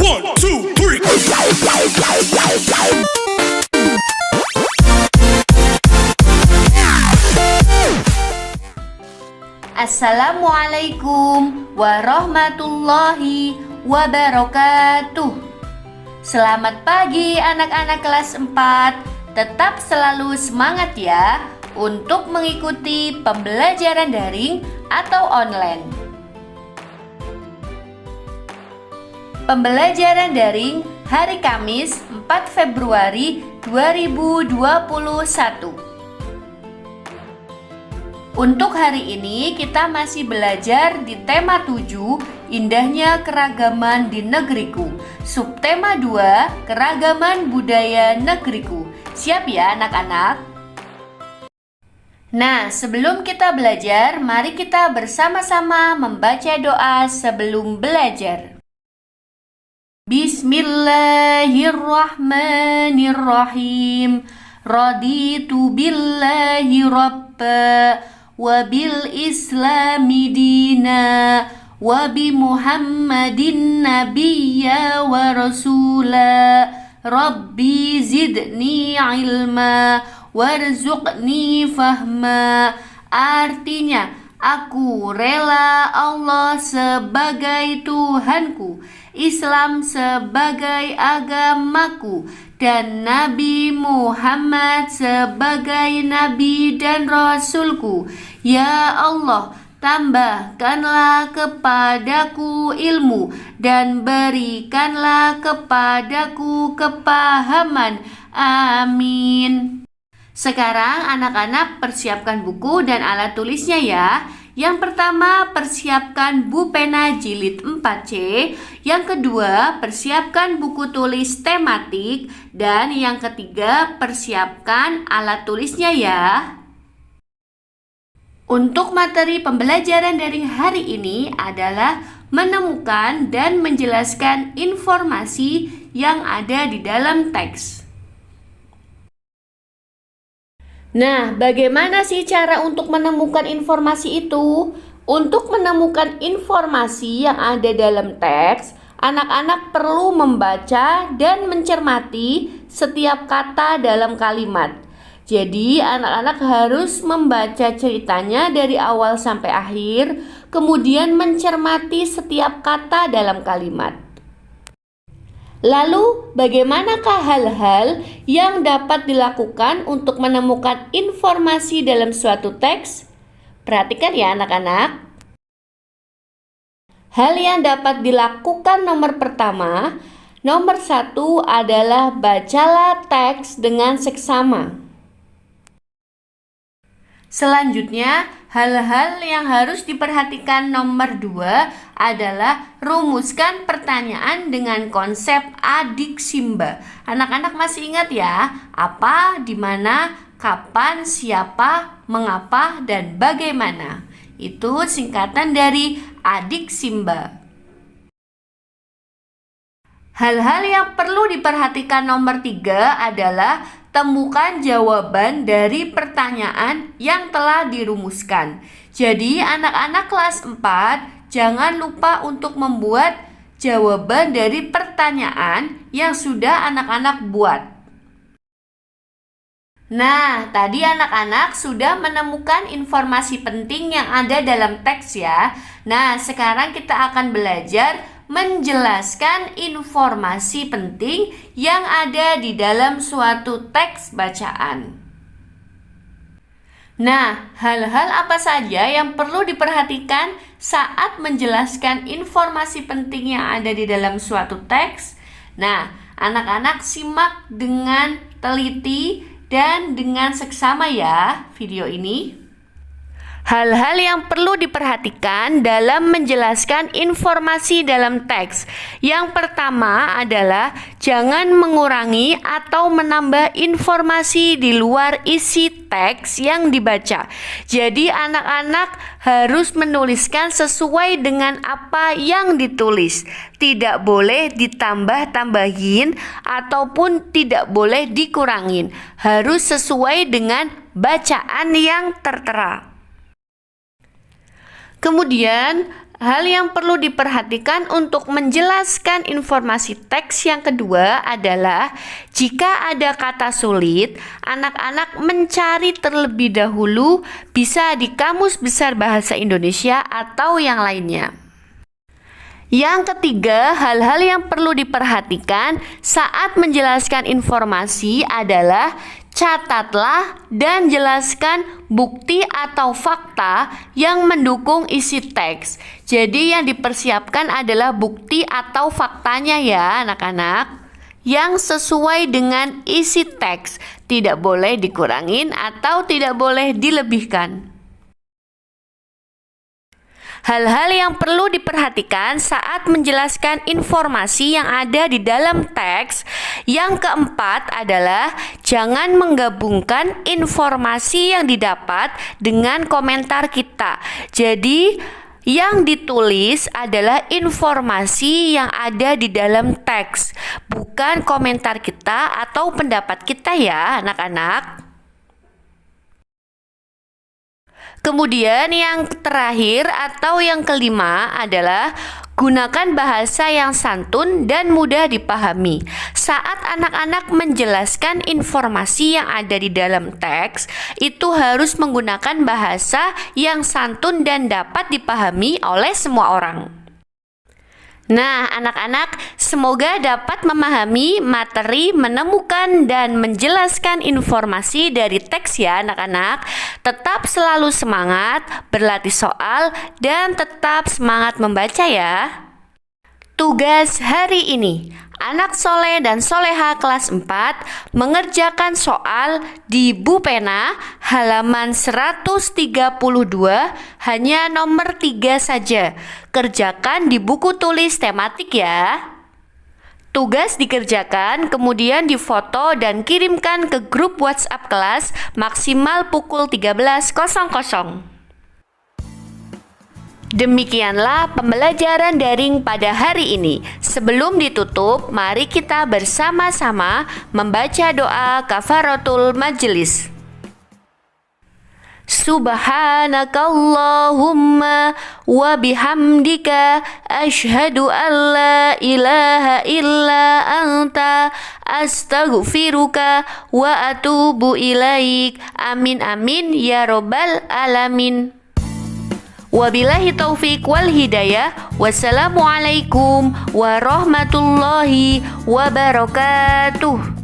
One, two, three. Assalamualaikum warahmatullahi wabarakatuh. Selamat pagi anak-anak kelas 4. Tetap selalu semangat ya untuk mengikuti pembelajaran daring atau online. Pembelajaran daring hari Kamis 4 Februari 2021. Untuk hari ini kita masih belajar di tema 7, Indahnya Keragaman di Negeriku. Subtema 2, Keragaman Budaya Negeriku. Siap ya anak-anak? Nah, sebelum kita belajar, mari kita bersama-sama membaca doa sebelum belajar. Bismillahirrahmanirrahim. Raditu billahi rabba wa bil islami dina wa bi muhammadin nabiyya wa rasula rabbi zidni ilma warzuqni fahma. Artinya, aku rela Allah sebagai Tuhanku, Islam sebagai agamaku, dan Nabi Muhammad sebagai Nabi dan Rasulku. Ya Allah, tambahkanlah kepadaku ilmu dan berikanlah kepadaku kepahaman. Amin. Sekarang anak-anak persiapkan buku dan alat tulisnya ya. Yang pertama, persiapkan buku pena jilid 4C. Yang kedua, persiapkan buku tulis tematik. Dan yang ketiga, persiapkan alat tulisnya ya. Untuk materi pembelajaran daring hari ini adalah menemukan dan menjelaskan informasi yang ada di dalam teks. Nah, bagaimana sih cara untuk menemukan informasi itu? Untuk menemukan informasi yang ada dalam teks, anak-anak perlu membaca dan mencermati setiap kata dalam kalimat. Jadi, anak-anak harus membaca ceritanya dari awal sampai akhir, kemudian mencermati setiap kata dalam kalimat. Lalu, bagaimanakah hal-hal yang dapat dilakukan untuk menemukan informasi dalam suatu teks? Perhatikan ya anak-anak. Hal yang dapat dilakukan nomor pertama, nomor 1 adalah bacalah teks dengan seksama. Selanjutnya, hal-hal yang harus diperhatikan nomor 2 adalah rumuskan pertanyaan dengan konsep adiksimba. Anak-anak masih ingat ya? Apa, di mana, kapan, siapa, mengapa, dan bagaimana. Itu singkatan dari adiksimba. Hal-hal yang perlu diperhatikan nomor 3 adalah temukan jawaban dari pertanyaan yang telah dirumuskan. Jadi anak-anak kelas 4 jangan lupa untuk membuat jawaban dari pertanyaan yang sudah anak-anak buat. Nah, tadi anak-anak sudah menemukan informasi penting yang ada dalam teks ya. Nah, sekarang kita akan belajar menjelaskan informasi penting yang ada di dalam suatu teks bacaan. Nah, hal-hal apa saja yang perlu diperhatikan saat menjelaskan informasi penting yang ada di dalam suatu teks? Nah, anak-anak simak dengan teliti dan dengan seksama ya video ini. Hal-hal yang perlu diperhatikan dalam menjelaskan informasi dalam teks. Yang pertama adalah jangan mengurangi atau menambah informasi di luar isi teks yang dibaca. Jadi anak-anak harus menuliskan sesuai dengan apa yang ditulis. Tidak boleh ditambah-tambahin ataupun tidak boleh dikurangin. Harus sesuai dengan bacaan yang tertera. Kemudian Hal yang perlu diperhatikan untuk menjelaskan informasi teks yang kedua adalah jika ada kata sulit, anak-anak mencari terlebih dahulu, bisa di Kamus Besar Bahasa Indonesia atau yang lainnya. Yang ketiga, hal-hal yang perlu diperhatikan saat menjelaskan informasi adalah catatlah dan jelaskan bukti atau fakta yang mendukung isi teks. Jadi yang dipersiapkan adalah bukti atau faktanya ya anak-anak, yang sesuai dengan isi teks. Tidak boleh dikurangin atau tidak boleh dilebihkan. Hal-hal yang perlu diperhatikan saat menjelaskan informasi yang ada di dalam teks. Yang keempat adalah jangan menggabungkan informasi yang didapat dengan komentar kita. Jadi, yang ditulis adalah informasi yang ada di dalam teks, bukan komentar kita atau pendapat kita ya, anak-anak. Kemudian yang terakhir atau yang kelima adalah gunakan bahasa yang santun dan mudah dipahami. Saat anak-anak menjelaskan informasi yang ada di dalam teks, itu harus menggunakan bahasa yang santun dan dapat dipahami oleh semua orang. Nah, anak-anak, semoga dapat memahami materi, menemukan dan menjelaskan informasi dari teks ya anak-anak. Tetap selalu semangat, berlatih soal, dan tetap semangat membaca ya. Tugas hari ini, anak soleh dan soleha kelas 4 mengerjakan soal di Bu Pena halaman 132, hanya nomor 3 saja. Kerjakan di buku tulis tematik ya. Tugas dikerjakan, kemudian difoto dan kirimkan ke grup WhatsApp kelas maksimal pukul 13.00. Demikianlah pembelajaran daring pada hari ini. Sebelum ditutup, mari kita bersama-sama membaca doa kafaratul majelis. Subhanakallahumma wa bihamdika asyhadu an la ilaha illa anta astaghfiruka wa atubu ilaik. Amin amin ya robbal alamin. Wabillahi taufiq wal hidayah. Wassalamualaikum warahmatullahi wabarakatuh.